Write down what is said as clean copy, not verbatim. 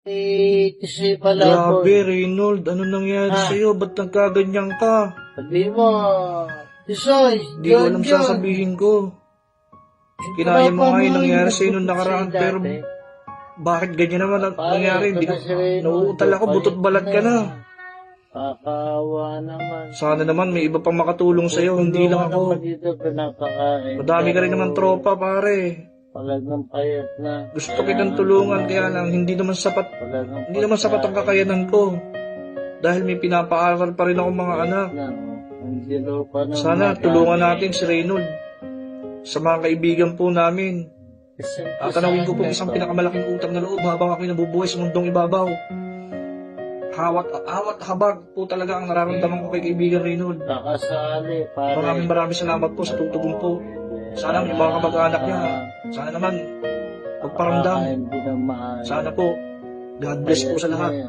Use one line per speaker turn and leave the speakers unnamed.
Kasi pala po,
Grabe, Reynold. Ano nangyari sa'yo? Ba't nagkaganyan ka?
sabi mo, Tisoy,
Di ko alam sasabihin ko. Kinaya mo nga yung nangyari sa'yo nung nakaraan, pero bakit ganyan naman ang nangyari? Hindi ko, nauutal ako, butot balat ka na.
Kakawa naman.
Sana naman may iba pang makatulong sa'yo, hindi lang ako.
Dito pinapakain.
Madami ka rin naman tropa, pare.
Talagang payat na.
Gusto kitang tulungan, kaya lang hindi naman sapat ang kakayanan ko. Dahil may pinapaaral pa rin ako mga anak. Sana tulungan natin si Reynold. Sa mga kaibigan po namin. Tatanawin ko po isang pinakamalaking utang na loob habang ako'y nabubuhay sa mundong ibabaw. Hawat habag po talaga ang nararamdaman ko kay kaibigan Reynold.
Nakasali.
Maraming salamat po sa tutugon po. Sana yung mga kamag-anak niya, sana naman magparamdam. Sana po, God bless po sa lahat.